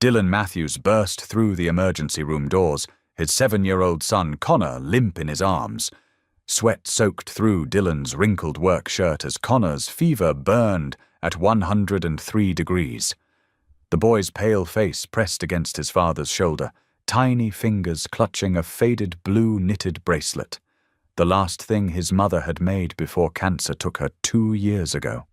Dylan Matthews burst through the emergency room doors, his 7-year-old son Connor limp in his arms. Sweat soaked through Dylan's wrinkled work shirt as Connor's fever burned at 103 degrees. The boy's pale face pressed against his father's shoulder, tiny fingers clutching a faded blue knitted bracelet, the last thing his mother had made before cancer took her 2 years ago.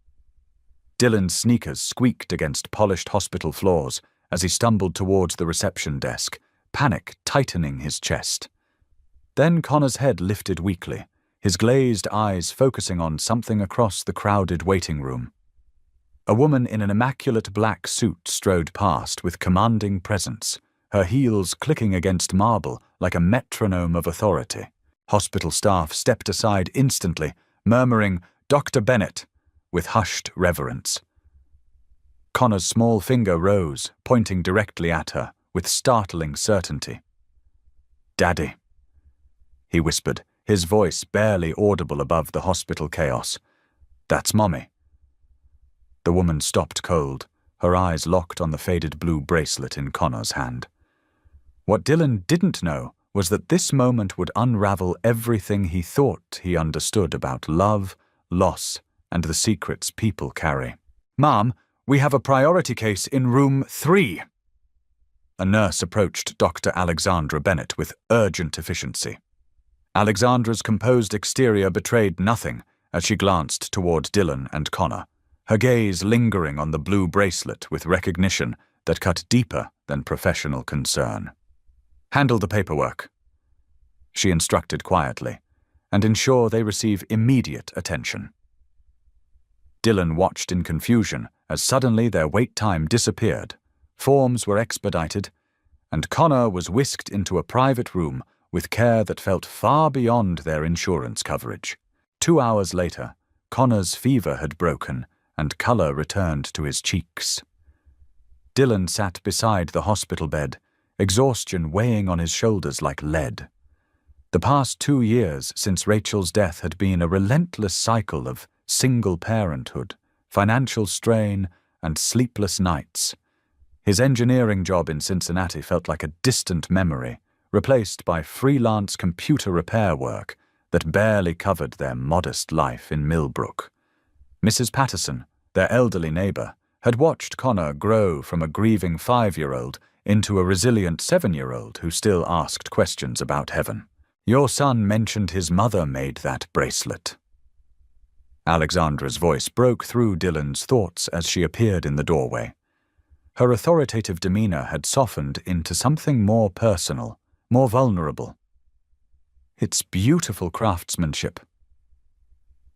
Dylan's sneakers squeaked against polished hospital floors as he stumbled towards the reception desk, panic tightening his chest. Then Connor's head lifted weakly, his glazed eyes focusing on something across the crowded waiting room. A woman in an immaculate black suit strode past with commanding presence, her heels clicking against marble like a metronome of authority. Hospital staff stepped aside instantly, murmuring, "Dr. Bennett," with hushed reverence. Connor's small finger rose, pointing directly at her, with startling certainty. "Daddy," he whispered, his voice barely audible above the hospital chaos. "That's Mommy." The woman stopped cold, her eyes locked on the faded blue bracelet in Connor's hand. What Dylan didn't know was that this moment would unravel everything he thought he understood about love, loss, and the secrets people carry. "Mom, we have a priority case in room 3. A nurse approached Dr. Alexandra Bennett with urgent efficiency. Alexandra's composed exterior betrayed nothing as she glanced toward Dylan and Connor, her gaze lingering on the blue bracelet with recognition that cut deeper than professional concern. "Handle the paperwork," she instructed quietly, "and ensure they receive immediate attention." Dylan watched in confusion as suddenly their wait time disappeared, forms were expedited, and Connor was whisked into a private room with care that felt far beyond their insurance coverage. 2 hours later, Connor's fever had broken and color returned to his cheeks. Dylan sat beside the hospital bed, exhaustion weighing on his shoulders like lead. The past 2 years since Rachel's death had been a relentless cycle of single parenthood, financial strain, and sleepless nights. His engineering job in Cincinnati felt like a distant memory, replaced by freelance computer repair work that barely covered their modest life in Millbrook. Mrs. Patterson, their elderly neighbor, had watched Connor grow from a grieving 5-year-old into a resilient 7-year-old who still asked questions about heaven. "Your son mentioned his mother made that bracelet." Alexandra's voice broke through Dylan's thoughts as she appeared in the doorway. Her authoritative demeanor had softened into something more personal, more vulnerable. "It's beautiful craftsmanship."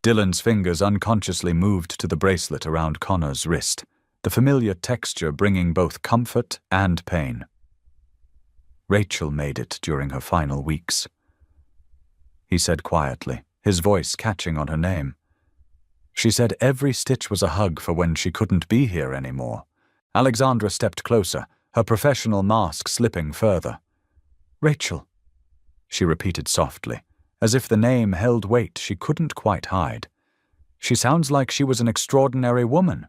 Dylan's fingers unconsciously moved to the bracelet around Connor's wrist, the familiar texture bringing both comfort and pain. "Rachel made it during her final weeks," he said quietly, his voice catching on her name. "She said every stitch was a hug for when she couldn't be here anymore." Alexandra stepped closer, her professional mask slipping further. "Rachel," she repeated softly, as if the name held weight she couldn't quite hide. "She sounds like she was an extraordinary woman."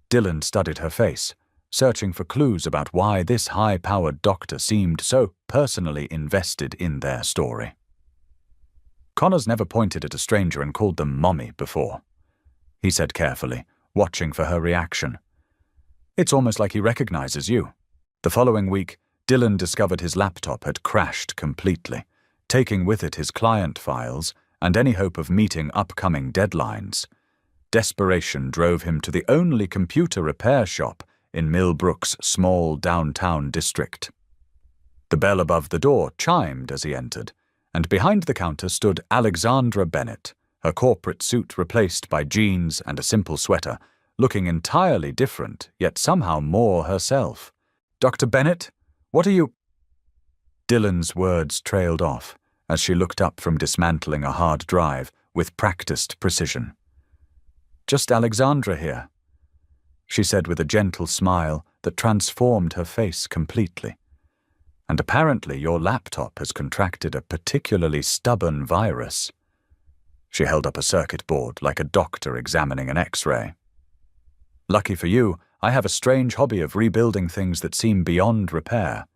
Dylan studied her face, searching for clues about why this high-powered doctor seemed so personally invested in their story. "Connor's never pointed at a stranger and called them Mommy before," he said carefully, watching for her reaction. "It's almost like he recognizes you." The following week, Dylan discovered his laptop had crashed completely, taking with it his client files and any hope of meeting upcoming deadlines. Desperation drove him to the only computer repair shop in Millbrook's small downtown district. The bell above the door chimed as he entered, and behind the counter stood Alexandra Bennett, her corporate suit replaced by jeans and a simple sweater, looking entirely different, yet somehow more herself. "Dr. Bennett, what are you—" Dylan's words trailed off as she looked up from dismantling a hard drive with practiced precision. "Just Alexandra here," she said with a gentle smile that transformed her face completely. "And apparently your laptop has contracted a particularly stubborn virus." She held up a circuit board like a doctor examining an X-ray. "Lucky for you, I have a strange hobby of rebuilding things that seem beyond repair."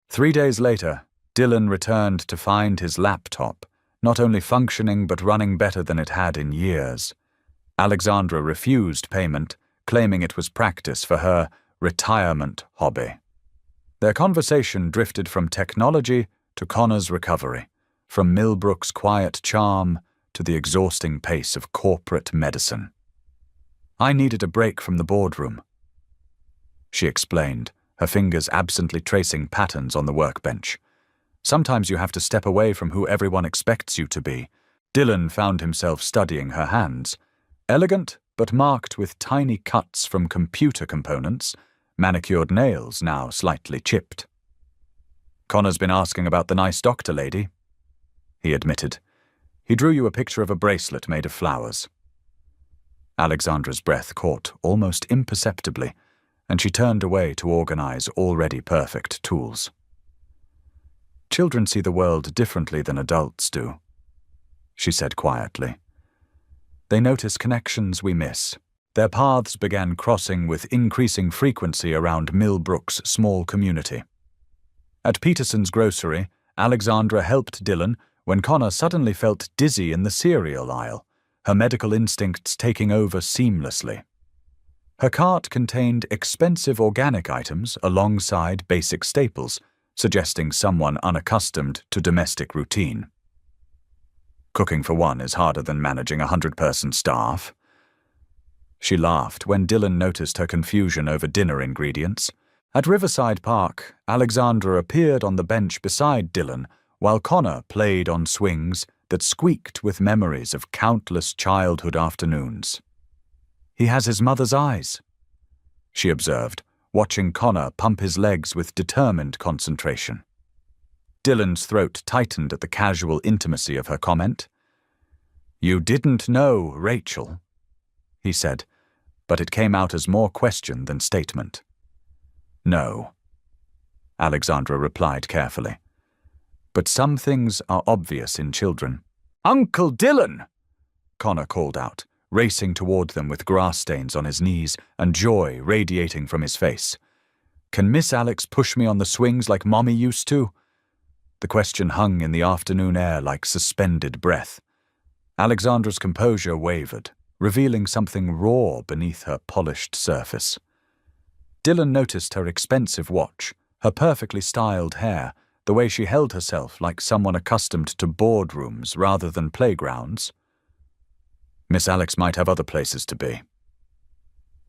3 days later, Dylan returned to find his laptop not only functioning but running better than it had in years. Alexandra refused payment, claiming it was practice for her retirement hobby. Their conversation drifted from technology to Connor's recovery, from Millbrook's quiet charm to the exhausting pace of corporate medicine. "I needed a break from the boardroom," she explained, her fingers absently tracing patterns on the workbench. "Sometimes you have to step away from who everyone expects you to be." Dylan found himself studying her hands, elegant but marked with tiny cuts from computer components, manicured nails now slightly chipped. "Connor's been asking about the nice doctor lady," he admitted. "He drew you a picture of a bracelet made of flowers." Alexandra's breath caught almost imperceptibly, and she turned away to organize already perfect tools. "Children see the world differently than adults do," she said quietly. "They notice connections we miss." Their paths began crossing with increasing frequency around Millbrook's small community. At Peterson's grocery, Alexandra helped Dylan when Connor suddenly felt dizzy in the cereal aisle, her medical instincts taking over seamlessly. Her cart contained expensive organic items alongside basic staples, suggesting someone unaccustomed to domestic routine. "Cooking for one is harder than managing a 100-person staff." She laughed when Dylan noticed her confusion over dinner ingredients. At Riverside Park, Alexandra appeared on the bench beside Dylan while Connor played on swings that squeaked with memories of countless childhood afternoons. "He has his mother's eyes," she observed, watching Connor pump his legs with determined concentration. Dylan's throat tightened at the casual intimacy of her comment. "You didn't know Rachel," he said, but it came out as more question than statement. "No," Alexandra replied carefully. "But some things are obvious in children." "Uncle Dylan!" Connor called out, racing toward them with grass stains on his knees and joy radiating from his face. "Can Miss Alex push me on the swings like Mommy used to?" The question hung in the afternoon air like suspended breath. Alexandra's composure wavered, revealing something raw beneath her polished surface. Dylan noticed her expensive watch, her perfectly styled hair, the way she held herself like someone accustomed to boardrooms rather than playgrounds. "Miss Alex might have other places to be,"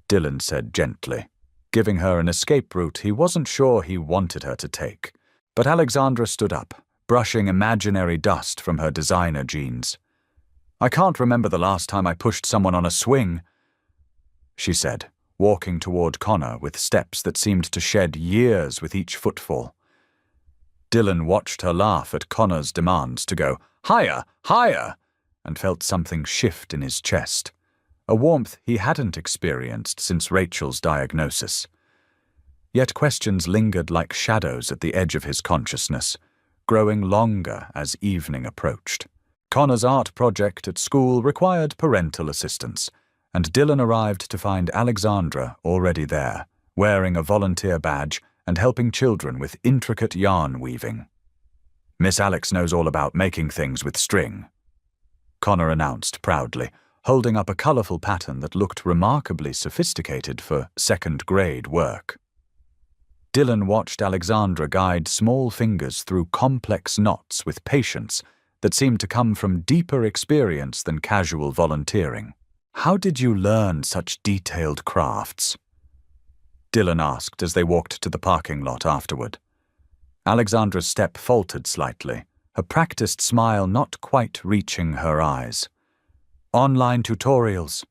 Dylan said gently, giving her an escape route he wasn't sure he wanted her to take. But Alexandra stood up, brushing imaginary dust from her designer jeans. "I can't remember the last time I pushed someone on a swing," she said, walking toward Connor with steps that seemed to shed years with each footfall. Dylan watched her laugh at Connor's demands to go higher, higher, and felt something shift in his chest, a warmth he hadn't experienced since Rachel's diagnosis. Yet questions lingered like shadows at the edge of his consciousness, growing longer as evening approached. Connor's art project at school required parental assistance, and Dylan arrived to find Alexandra already there, wearing a volunteer badge and helping children with intricate yarn weaving. "Miss Alex knows all about making things with string," Connor announced proudly, holding up a colorful pattern that looked remarkably sophisticated for second-grade work. Dylan watched Alexandra guide small fingers through complex knots with patience that seemed to come from deeper experience than casual volunteering. "How did you learn such detailed crafts?" Dylan asked as they walked to the parking lot afterward. Alexandra's step faltered slightly, her practiced smile not quite reaching her eyes. "Online tutorials,"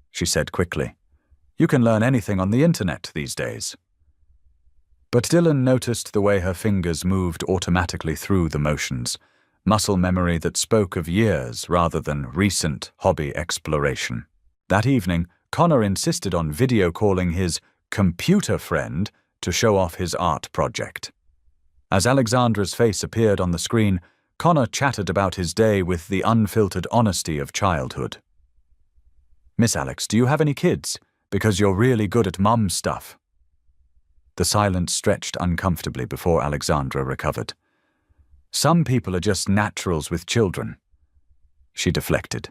she said quickly. "You can learn anything on the internet these days." But Dylan noticed the way her fingers moved automatically through the motions, muscle memory that spoke of years rather than recent hobby exploration. That evening, Connor insisted on video calling his computer friend to show off his art project. As Alexandra's face appeared on the screen, Connor chatted about his day with the unfiltered honesty of childhood. "Miss Alex, do you have any kids? because you're really good at mum stuff." The silence stretched uncomfortably before Alexandra recovered. "Some people are just naturals with children." She deflected,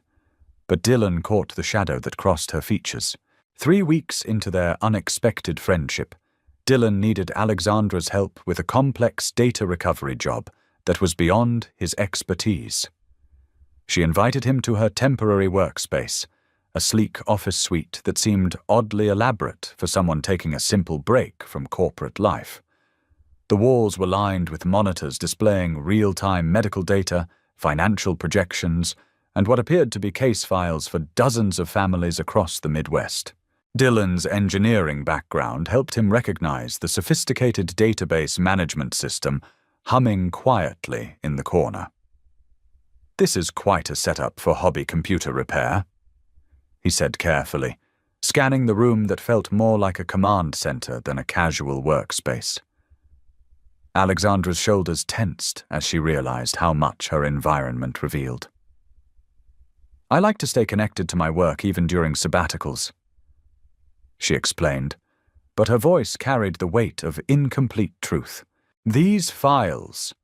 but Dylan caught the shadow that crossed her features. 3 weeks into their unexpected friendship, Dylan needed Alexandra's help with a complex data recovery job that was beyond his expertise. She invited him to her temporary workspace, a sleek office suite that seemed oddly elaborate for someone taking a simple break from corporate life. The walls were lined with monitors displaying real-time medical data, financial projections, and what appeared to be case files for dozens of families across the Midwest. Dylan's engineering background helped him recognize the sophisticated database management system humming quietly in the corner. "This is quite a setup for hobby computer repair," he said carefully, scanning the room that felt more like a command center than a casual workspace. Alexandra's shoulders tensed as she realized how much her environment revealed. "I like to stay connected to my work even during sabbaticals," she explained, but her voice carried the weight of incomplete truth. "These files,"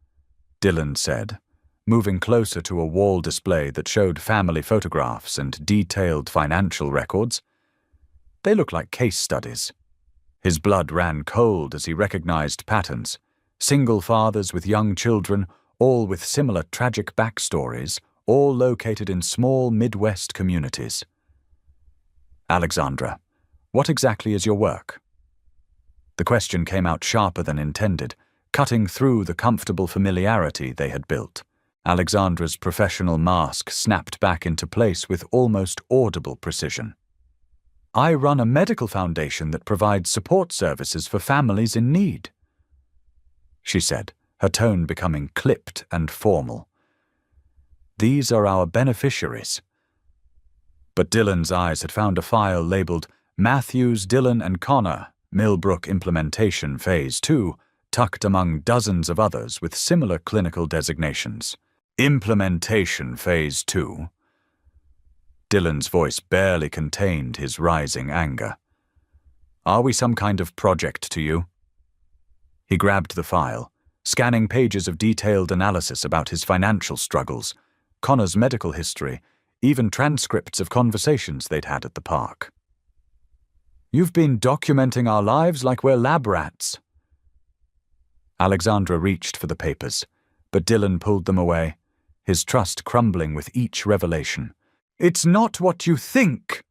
Dylan said, moving closer to a wall display that showed family photographs and detailed financial records, "they look like case studies." His blood ran cold as he recognized patterns. Single fathers with young children, all with similar tragic backstories, all located in small Midwest communities. "Alexandra, what exactly is your work?" The question came out sharper than intended, cutting through the comfortable familiarity they had built. Alexandra's professional mask snapped back into place with almost audible precision. "I run a medical foundation that provides support services for families in need," she said, her tone becoming clipped and formal. "These are our beneficiaries." But Dylan's eyes had found a file labeled Matthews, Dylan and Connor, Millbrook Implementation Phase 2, tucked among dozens of others with similar clinical designations. Implementation Phase 2. Dylan's voice barely contained his rising anger. "Are we some kind of project to you?" He grabbed the file, scanning pages of detailed analysis about his financial struggles, Connor's medical history, even transcripts of conversations they'd had at the park. "You've been documenting our lives like we're lab rats." Alexandra reached for the papers, but Dylan pulled them away, his trust crumbling with each revelation. "It's not what you think,"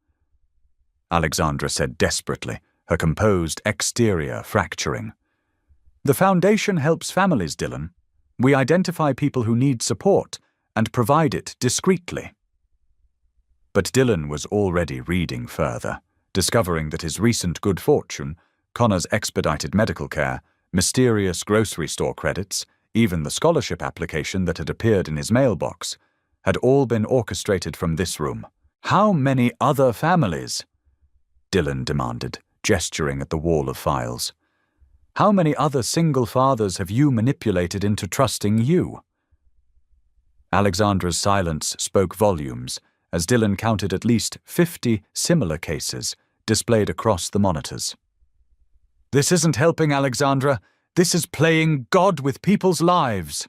Alexandra said desperately, her composed exterior fracturing. "The foundation helps families, Dylan. We identify people who need support and provide it discreetly." But Dylan was already reading further, discovering that his recent good fortune, Connor's expedited medical care, mysterious grocery store credits, even the scholarship application that had appeared in his mailbox, had all been orchestrated from this room. "How many other families?" Dylan demanded, gesturing at the wall of files. "How many other single fathers have you manipulated into trusting you?" Alexandra's silence spoke volumes as Dylan counted at least 50 similar cases displayed across the monitors. "This isn't helping, Alexandra. This is playing God with people's lives."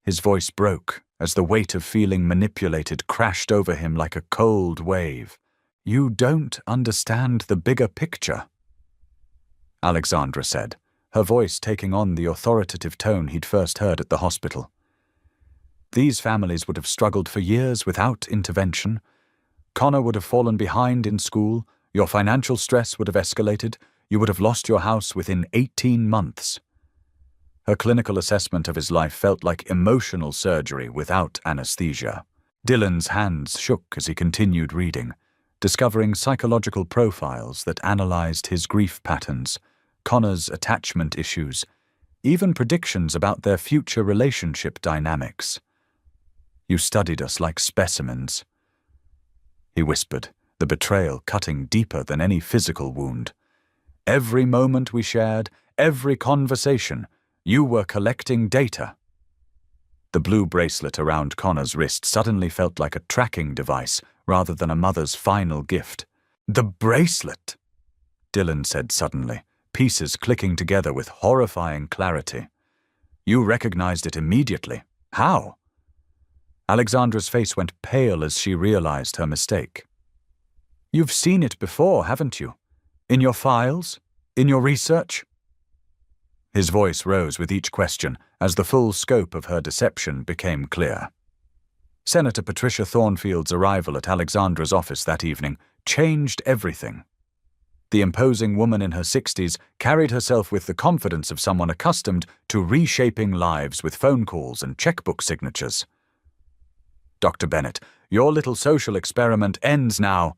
His voice broke as the weight of feeling manipulated crashed over him like a cold wave. "You don't understand the bigger picture," Alexandra said, her voice taking on the authoritative tone he'd first heard at the hospital. "These families would have struggled for years without intervention. Connor would have fallen behind in school, your financial stress would have escalated, you would have lost your house within 18 months. Her clinical assessment of his life felt like emotional surgery without anesthesia. Dylan's hands shook as he continued reading, discovering psychological profiles that analyzed his grief patterns, Connor's attachment issues, even predictions about their future relationship dynamics. "You studied us like specimens," he whispered, the betrayal cutting deeper than any physical wound. "Every moment we shared, every conversation, you were collecting data." The blue bracelet around Connor's wrist suddenly felt like a tracking device rather than a mother's final gift. The bracelet, Dillon said suddenly, pieces clicking together with horrifying clarity. You recognized it immediately. How? Alexandra's face went pale as she realized her mistake. You've seen it before, haven't you? In your files? In your research? His voice rose with each question as the full scope of her deception became clear. Senator Patricia Thornfield's arrival at Alexandra's office that evening changed everything. The imposing woman in her 60s carried herself with the confidence of someone accustomed to reshaping lives with phone calls and checkbook signatures. Dr. Bennett, your little social experiment ends now,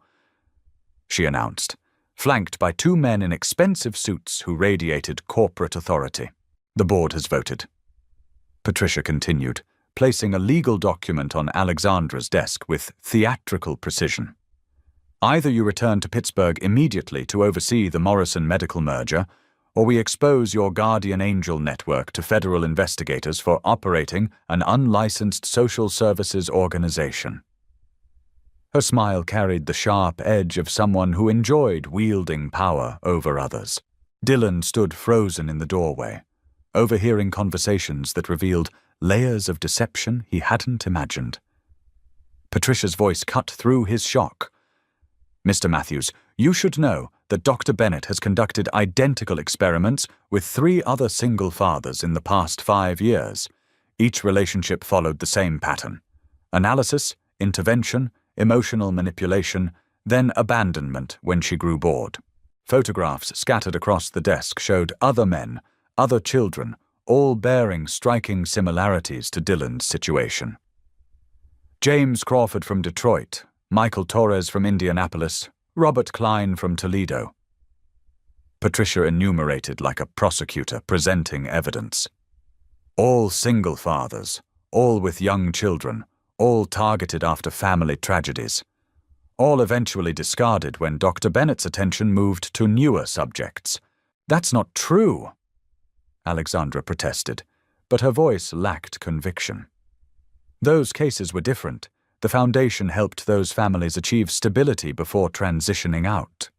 she announced, flanked by two men in expensive suits who radiated corporate authority. The board has voted. Patricia continued, placing a legal document on Alexandra's desk with theatrical precision. Either you return to Pittsburgh immediately to oversee the Morrison medical merger, or we expose your guardian angel network to federal investigators for operating an unlicensed social services organization. Her smile carried the sharp edge of someone who enjoyed wielding power over others. Dillon stood frozen in the doorway, overhearing conversations that revealed layers of deception he hadn't imagined. Patricia's voice cut through his shock. Mr. Matthews, you should know that Dr. Bennett has conducted identical experiments with 3 other single fathers in the past 5 years. Each relationship followed the same pattern: analysis, intervention, emotional manipulation, then abandonment when she grew bored. Photographs scattered across the desk showed other men, other children, all bearing striking similarities to Dillon's situation. James Crawford from Detroit, Michael Torres from Indianapolis, Robert Klein from Toledo. Patricia enumerated like a prosecutor presenting evidence. All single fathers, all with young children, all targeted after family tragedies. All eventually discarded when Dr. Bennett's attention moved to newer subjects. That's not true, Alexandra protested, but her voice lacked conviction. Those cases were different. The foundation helped those families achieve stability before transitioning out.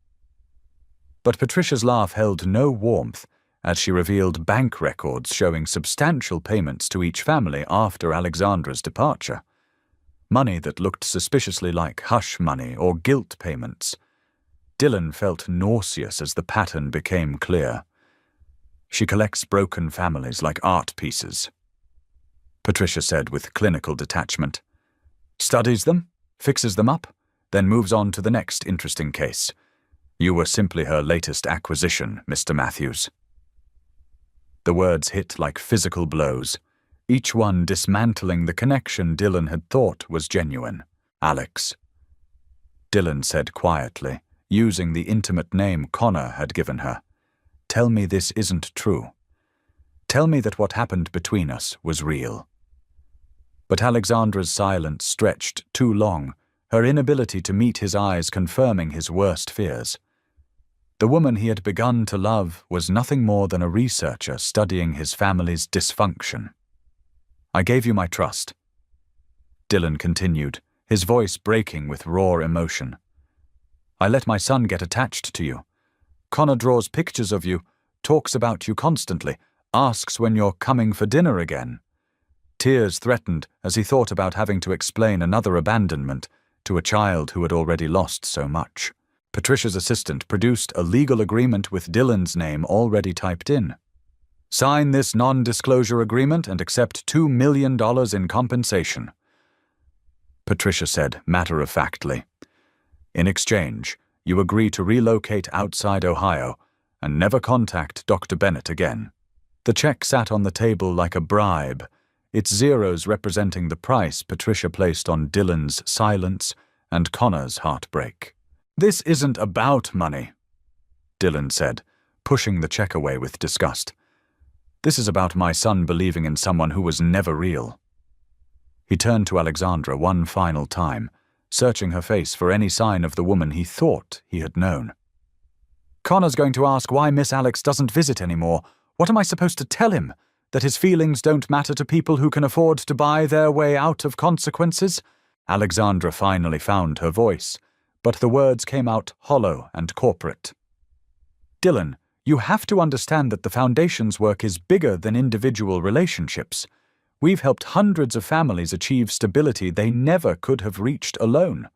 But Patricia's laugh held no warmth as she revealed bank records showing substantial payments to each family after Alexandra's departure. Money that looked suspiciously like hush money or guilt payments. Dillon felt nauseous as the pattern became clear. She collects broken families like art pieces, Patricia said with clinical detachment. Studies them, fixes them up, then moves on to the next interesting case. You were simply her latest acquisition, Mr. Matthews. The words hit like physical blows, each one dismantling the connection Dillon had thought was genuine. Alex. Dillon said quietly, using the intimate name Connor had given her. Tell me this isn't true. Tell me that what happened between us was real. But Alexandra's silence stretched too long, her inability to meet his eyes confirming his worst fears. The woman he had begun to love was nothing more than a researcher studying his family's dysfunction. I gave you my trust. Dillon continued, his voice breaking with raw emotion. I let my son get attached to you. Connor draws pictures of you, talks about you constantly, asks when you're coming for dinner again. Tears threatened as he thought about having to explain another abandonment to a child who had already lost so much. Patricia's assistant produced a legal agreement with Dillon's name already typed in. Sign this non-disclosure agreement and accept $2 million in compensation, Patricia said matter-of-factly. In exchange, you agree to relocate outside Ohio and never contact Dr. Bennett again. The check sat on the table like a bribe, its zeros representing the price Patricia placed on Dillon's silence and Connor's heartbreak. This isn't about money, Dillon said, pushing the check away with disgust. This is about my son believing in someone who was never real. He turned to Alexandra one final time, searching her face for any sign of the woman he thought he had known. Connor's going to ask why Miss Alex doesn't visit anymore. What am I supposed to tell him? That his feelings don't matter to people who can afford to buy their way out of consequences? Alexandra finally found her voice, but the words came out hollow and corporate. "Dylan, you have to understand that the Foundation's work is bigger than individual relationships. We've helped hundreds of families achieve stability they never could have reached alone."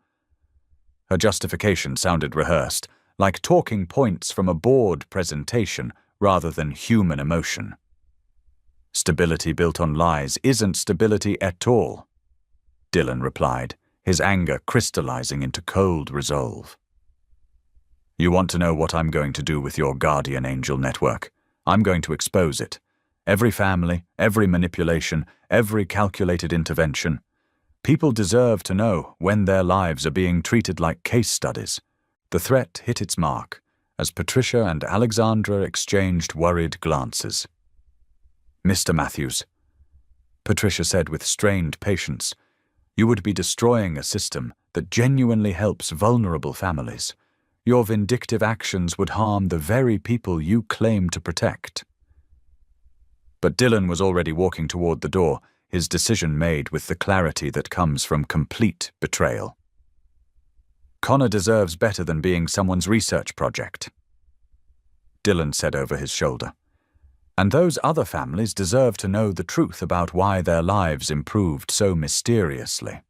Her justification sounded rehearsed, like talking points from a board presentation rather than human emotion. "Stability built on lies isn't stability at all," Dylan replied, his anger crystallizing into cold resolve. "You want to know what I'm going to do with your guardian angel network? I'm going to expose it. Every family, every manipulation, every calculated intervention. People deserve to know when their lives are being treated like case studies." The threat hit its mark as Patricia and Alexandra exchanged worried glances. "Mr. Matthews," Patricia said with strained patience, "you would be destroying a system that genuinely helps vulnerable families. Your vindictive actions would harm the very people you claim to protect." But Dylan was already walking toward the door, his decision made with the clarity that comes from complete betrayal. "Connor deserves better than being someone's research project," Dylan said over his shoulder. "And those other families deserve to know the truth about why their lives improved so mysteriously."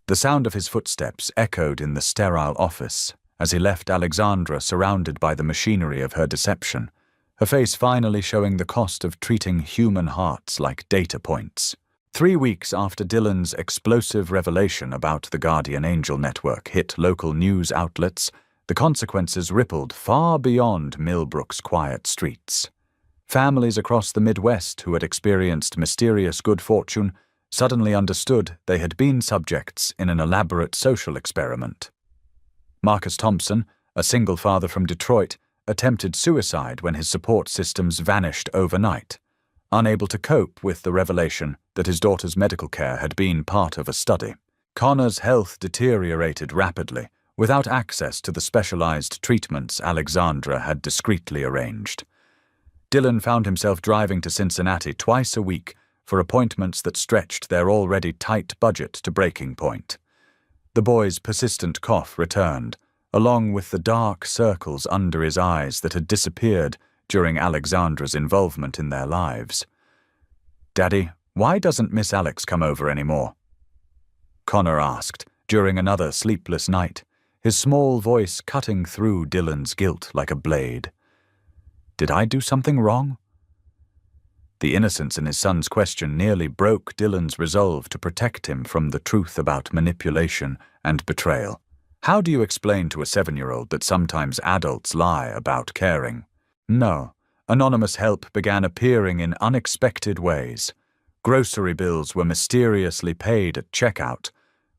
The sound of his footsteps echoed in the sterile office as he left Alexandra surrounded by the machinery of her deception, her face finally showing the cost of treating human hearts like data points. 3 weeks after Dylan's explosive revelation about the Guardian Angel Network hit local news outlets, the consequences rippled far beyond Millbrook's quiet streets. Families across the Midwest who had experienced mysterious good fortune suddenly understood they had been subjects in an elaborate social experiment. Marcus Thompson, a single father from Detroit, attempted suicide when his support systems vanished overnight, unable to cope with the revelation that his daughter's medical care had been part of a study. Connor's health deteriorated rapidly, without access to the specialized treatments Alexandra had discreetly arranged. Dylan found himself driving to Cincinnati twice a week for appointments that stretched their already tight budget to breaking point. The boy's persistent cough returned, along with the dark circles under his eyes that had disappeared during Alexandra's involvement in their lives. "Daddy, why doesn't Miss Alex come over anymore?" Connor asked during another sleepless night, his small voice cutting through Dylan's guilt like a blade. "Did I do something wrong?" The innocence in his son's question nearly broke Dylan's resolve to protect him from the truth about manipulation and betrayal. How do you explain to a 7-year-old that sometimes adults lie about caring? No. Anonymous help began appearing in unexpected ways. Grocery bills were mysteriously paid at checkout.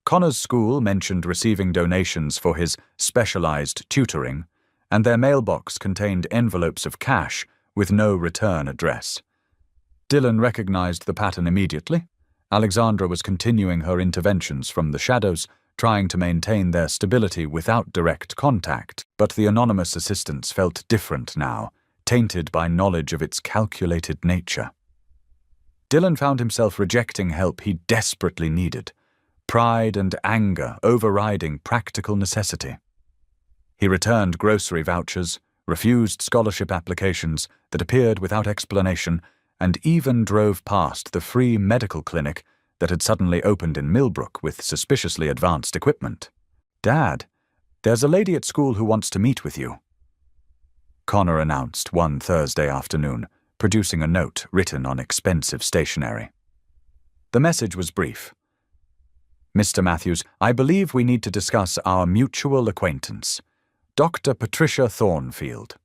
Connor's school mentioned receiving donations for his specialized tutoring, and their mailbox contained envelopes of cash with no return address. Dylan recognized the pattern immediately. Alexandra was continuing her interventions from the shadows, trying to maintain their stability without direct contact, but the anonymous assistance felt different now, tainted by knowledge of its calculated nature. Dylan found himself rejecting help he desperately needed, pride and anger overriding practical necessity. He returned grocery vouchers, refused scholarship applications that appeared without explanation, and even drove past the free medical clinic that had suddenly opened in Millbrook with suspiciously advanced equipment. "Dad, there's a lady at school who wants to meet with you," Connor announced one Thursday afternoon, producing a note written on expensive stationery. The message was brief. "Mr. Matthews, I believe we need to discuss our mutual acquaintance, Dr. Patricia Thornfield."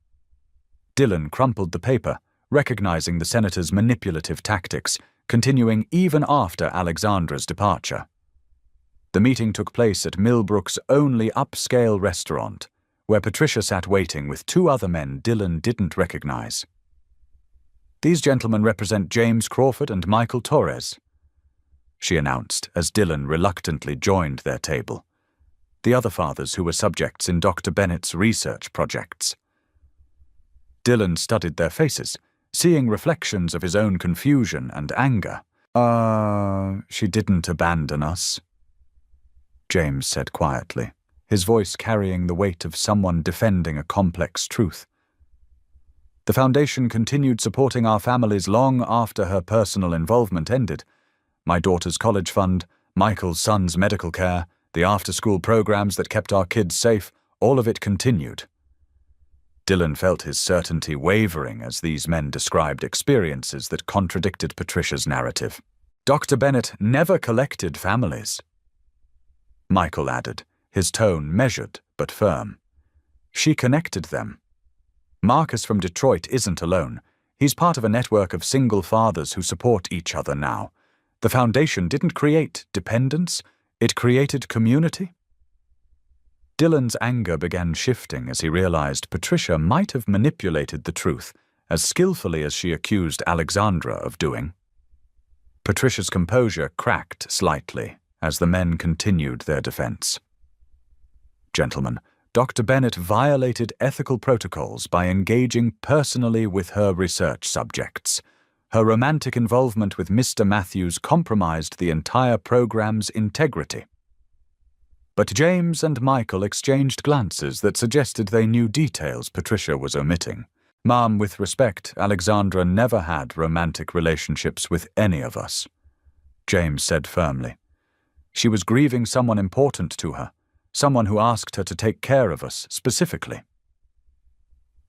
Dylan crumpled the paper, recognizing the senator's manipulative tactics, continuing even after Alexandra's departure. The meeting took place at Millbrook's only upscale restaurant, where Patricia sat waiting with 2 other men Dylan didn't recognize. "These gentlemen represent James Crawford and Michael Torres," she announced as Dylan reluctantly joined their table. The other fathers who were subjects in Dr. Bennett's research projects. Dylan studied their faces, seeing reflections of his own confusion and anger. She didn't abandon us," James said quietly. his voice carrying the weight of someone defending a complex truth. The Foundation continued supporting our families long after her personal involvement ended. My daughter's college fund, Michael's son's medical care, the after-school programs that kept our kids safe, all of it continued. Dylan felt his certainty wavering as these men described experiences that contradicted Patricia's narrative. Dr. Bennett never collected families. Michael added, his tone measured but firm. She connected them. Marcus from Detroit isn't alone. He's part of a network of single fathers who support each other now. The Foundation didn't create dependence, it created community. Dylan's anger began shifting as he realized Patricia might have manipulated the truth as skillfully as she accused Alexandra of doing. Patricia's composure cracked slightly as the men continued their defense. Gentlemen, Dr. Bennett violated ethical protocols by engaging personally with her research subjects. Her romantic involvement with Mr. Matthews compromised the entire program's integrity. But James and Michael exchanged glances that suggested they knew details Patricia was omitting. Ma'am, with respect, Alexandra never had romantic relationships with any of us, James said firmly. She was grieving someone important to her, someone who asked her to take care of us specifically.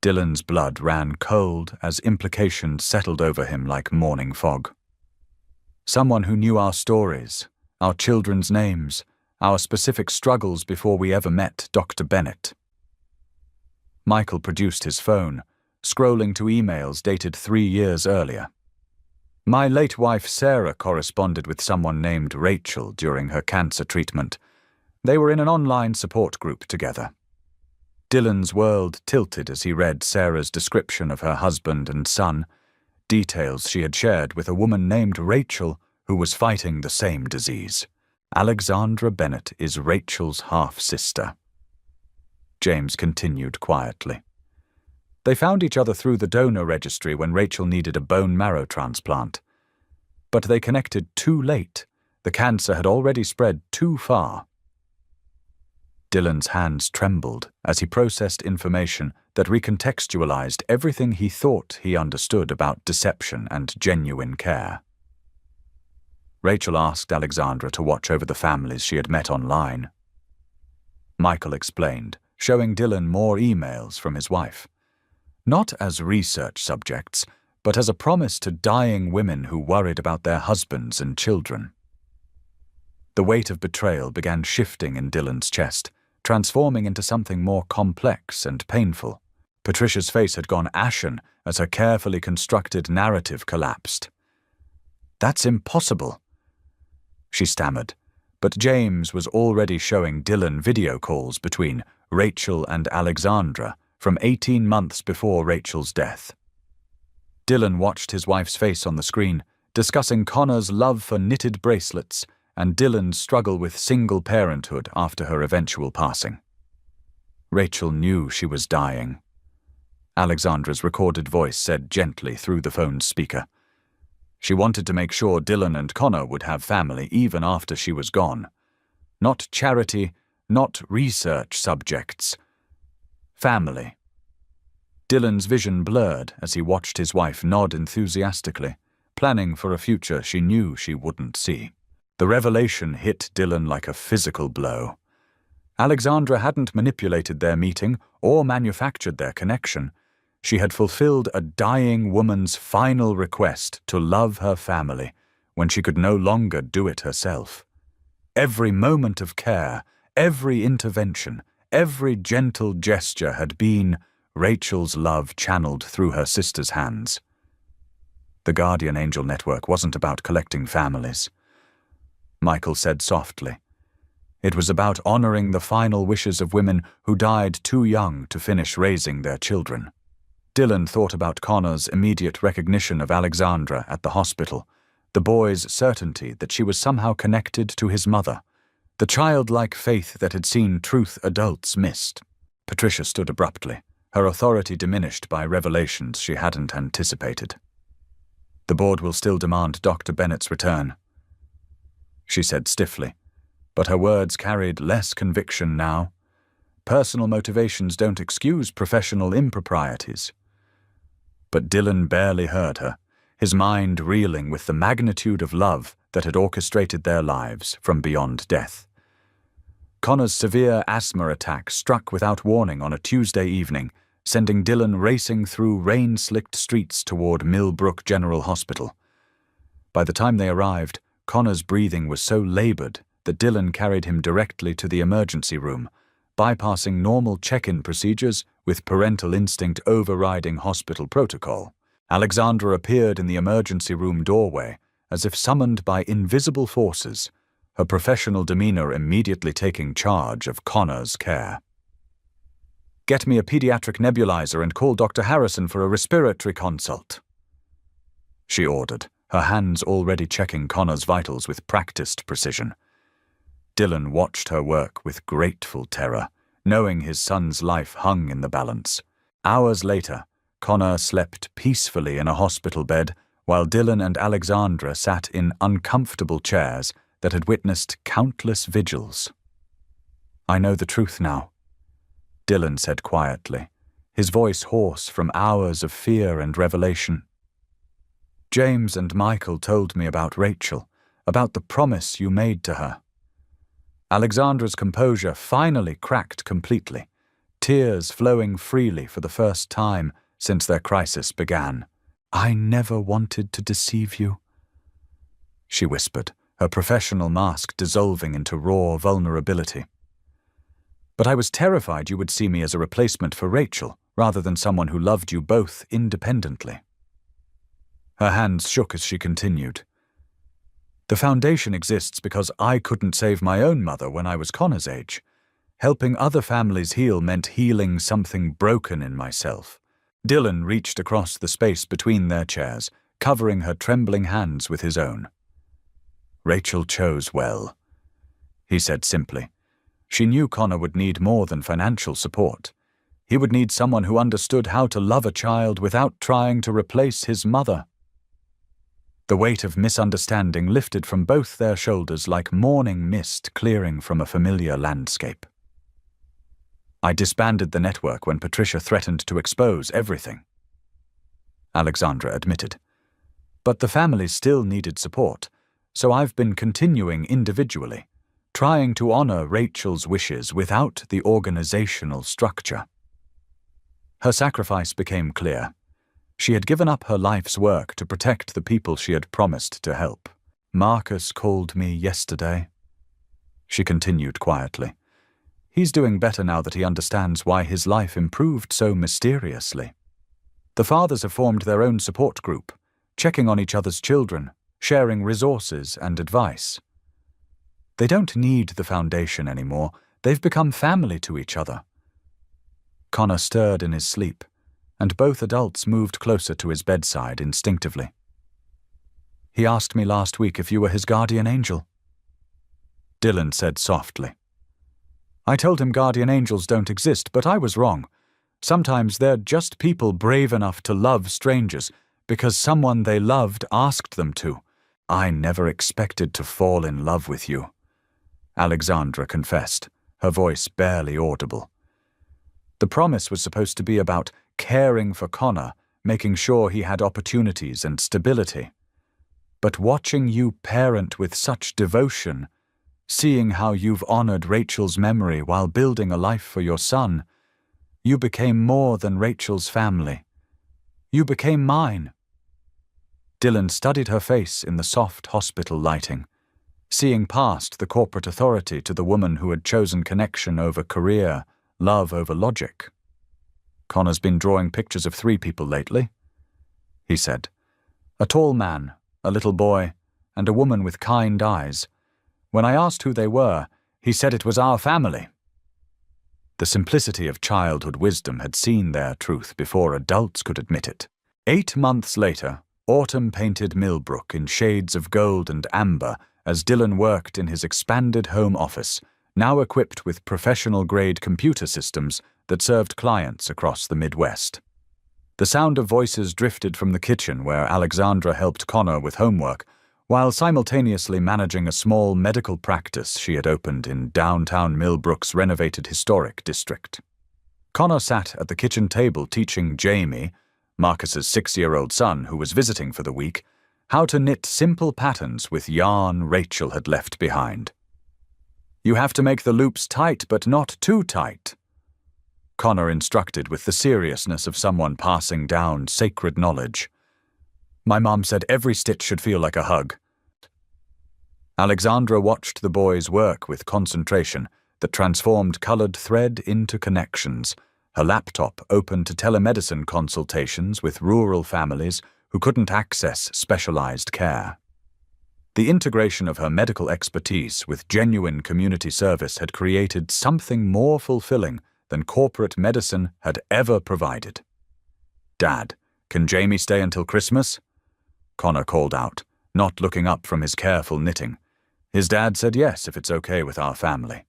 Dylan's blood ran cold as implications settled over him like morning fog. Someone who knew our stories, our children's names, our specific struggles before we ever met Dr. Bennett. Michael produced his phone, scrolling to emails dated 3 years earlier. My late wife Sarah corresponded with someone named Rachel during her cancer treatment. They were in an online support group together. Dylan's world tilted as he read Sarah's description of her husband and son, details she had shared with a woman named Rachel who was fighting the same disease. Alexandra Bennett is Rachel's half-sister. James continued quietly. They found each other through the donor registry when Rachel needed a bone marrow transplant. But they connected too late. The cancer had already spread too far. Dylan's hands trembled as he processed information that recontextualized everything he thought he understood about deception and genuine care. Rachel asked Alexandra to watch over the families she had met online. Michael explained, showing Dylan more emails from his wife. Not as research subjects, but as a promise to dying women who worried about their husbands and children. The weight of betrayal began shifting in Dylan's chest, transforming into something more complex and painful. Patricia's face had gone ashen as her carefully constructed narrative collapsed. "That's impossible," she stammered, but James was already showing Dylan video calls between Rachel and Alexandra from 18 months before Rachel's death. Dylan watched his wife's face on the screen, discussing Connor's love for knitted bracelets and Dylan's struggle with single parenthood after her eventual passing. Rachel knew she was dying. Alexandra's recorded voice said gently through the phone's speaker. She wanted to make sure Dylan and Connor would have family even after she was gone. Not charity, not research subjects. Family. Dylan's vision blurred as he watched his wife nod enthusiastically, planning for a future she knew she wouldn't see. The revelation hit Dylan like a physical blow. Alexandra hadn't manipulated their meeting or manufactured their connection. She had fulfilled a dying woman's final request to love her family when she could no longer do it herself. Every moment of care, every intervention, every gentle gesture had been Rachel's love channeled through her sister's hands. The Guardian Angel Network wasn't about collecting families, Michael said softly. It was about honoring the final wishes of women who died too young to finish raising their children. Dylan thought about Connor's immediate recognition of Alexandra at the hospital, the boy's certainty that she was somehow connected to his mother, the childlike faith that had seen truth adults missed. Patricia stood abruptly, her authority diminished by revelations she hadn't anticipated. "The board will still demand Dr. Bennett's return," she said stiffly, but her words carried less conviction now. personal motivations don't excuse professional improprieties. But Dylan barely heard her, his mind reeling with the magnitude of love that had orchestrated their lives from beyond death. Connor's severe asthma attack struck without warning on a Tuesday evening, sending Dylan racing through rain-slicked streets toward Millbrook General Hospital. By the time they arrived, Connor's breathing was so labored that Dylan carried him directly to the emergency room, bypassing normal check-in procedures with parental instinct overriding hospital protocol. Alexandra appeared in the emergency room doorway as if summoned by invisible forces, her professional demeanor immediately taking charge of Connor's care. "Get me a pediatric nebulizer and call Dr. Harrison for a respiratory consult," she ordered, her hands already checking Connor's vitals with practiced precision. Dylan watched her work with grateful terror, knowing his son's life hung in the balance. Hours later, Connor slept peacefully in a hospital bed while Dylan and Alexandra sat in uncomfortable chairs that had witnessed countless vigils. "I know the truth now," Dylan said quietly, his voice hoarse from hours of fear and revelation. "James and Michael told me about Rachel, about the promise you made to her." Alexandra's composure finally cracked completely, tears flowing freely for the first time since their crisis began. "I never wanted to deceive you," she whispered, her professional mask dissolving into raw vulnerability. "But I was terrified you would see me as a replacement for Rachel, rather than someone who loved you both independently." Her hands shook as she continued. "The foundation exists because I couldn't save my own mother when I was Connor's age. Helping other families heal meant healing something broken in myself." Dylan reached across the space between their chairs, covering her trembling hands with his own. "Rachel chose well," he said simply. She knew Connor would need more than financial support. He would need someone who understood how to love a child without trying to replace his mother. The weight of misunderstanding lifted from both their shoulders like morning mist clearing from a familiar landscape. "I disbanded the network when Patricia threatened to expose everything," Alexandra admitted. "But the families still needed support, so I've been continuing individually, trying to honor Rachel's wishes without the organizational structure." Her sacrifice became clear. She had given up her life's work to protect the people she had promised to help. "Marcus called me yesterday," she continued quietly. "He's doing better now that he understands why his life improved so mysteriously. The fathers have formed their own support group, checking on each other's children, sharing resources and advice. They don't need the foundation anymore. They've become family to each other." Connor stirred in his sleep, and both adults moved closer to his bedside instinctively. "He asked me last week if you were his guardian angel," Dylan said softly. "I told him guardian angels don't exist, but I was wrong. Sometimes they're just people brave enough to love strangers because someone they loved asked them to. I never expected to fall in love with you," Alexandra confessed, her voice barely audible. The promise was supposed to be about caring for Connor, making sure he had opportunities and stability. But watching you parent with such devotion, seeing how you've honored Rachel's memory while building a life for your son, you became more than Rachel's family. You became mine. Dylan studied her face in the soft hospital lighting, seeing past the corporate authority to the woman who had chosen connection over career, love over logic. "Connor's been drawing pictures of 3 people lately," he said. "A tall man, a little boy, and a woman with kind eyes. When I asked who they were, he said it was our family." The simplicity of childhood wisdom had seen their truth before adults could admit it. 8 months later, autumn painted Millbrook in shades of gold and amber as Dylan worked in his expanded home office, now equipped with professional-grade computer systems that served clients across the Midwest. The sound of voices drifted from the kitchen where Alexandra helped Connor with homework, while simultaneously managing a small medical practice she had opened in downtown Millbrook's renovated historic district. Connor sat at the kitchen table teaching Jamie, Marcus's 6-year-old son who was visiting for the week, how to knit simple patterns with yarn Rachel had left behind. "You have to make the loops tight, but not too tight," Connor instructed with the seriousness of someone passing down sacred knowledge. "My mom said every stitch should feel like a hug." Alexandra watched the boys work with concentration that transformed colored thread into connections, her laptop open to telemedicine consultations with rural families who couldn't access specialized care. The integration of her medical expertise with genuine community service had created something more fulfilling than corporate medicine had ever provided. "Dad, can Jamie stay until Christmas?" Connor called out, not looking up from his careful knitting. His dad said yes if it's okay with our family.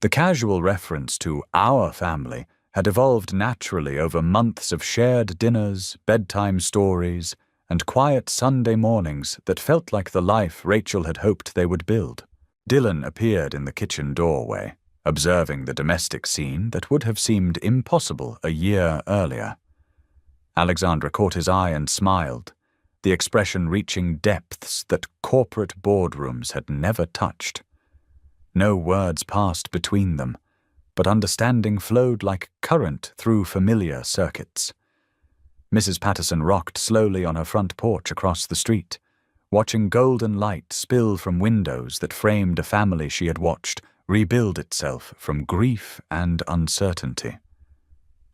The casual reference to our family had evolved naturally over months of shared dinners, bedtime stories, and quiet Sunday mornings that felt like the life Rachel had hoped they would build. Dylan appeared in the kitchen doorway, observing the domestic scene that would have seemed impossible a year earlier. Alexandra caught his eye and smiled, the expression reaching depths that corporate boardrooms had never touched. No words passed between them, but understanding flowed like current through familiar circuits. Mrs. Patterson rocked slowly on her front porch across the street, watching golden light spill from windows that framed a family she had watched rebuild itself from grief and uncertainty.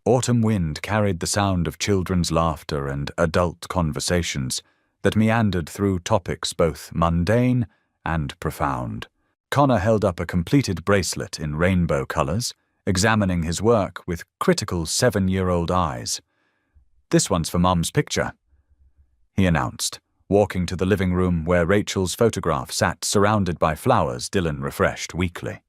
Autumn wind carried the sound of children's laughter and adult conversations that meandered through topics both mundane and profound. Connor held up a completed bracelet in rainbow colors, examining his work with critical 7-year-old eyes. "This one's for Mom's picture," he announced, walking to the living room where Rachel's photograph sat surrounded by flowers Dylan refreshed weekly.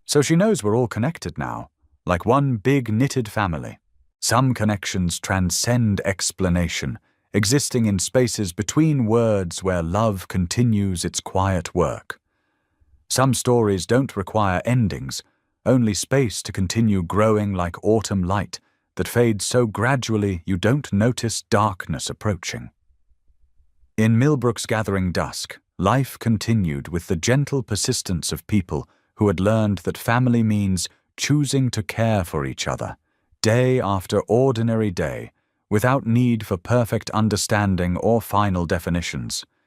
"So she knows we're all connected now, like one big knitted family. Some connections transcend explanation, existing in spaces between words where love continues its quiet work. Some stories don't require endings, only space to continue growing like autumn light that fades so gradually you don't notice darkness approaching." In Millbrook's gathering dusk, life continued with the gentle persistence of people who had learned that family means choosing to care for each other, day after ordinary day, without need for perfect understanding or final definitions.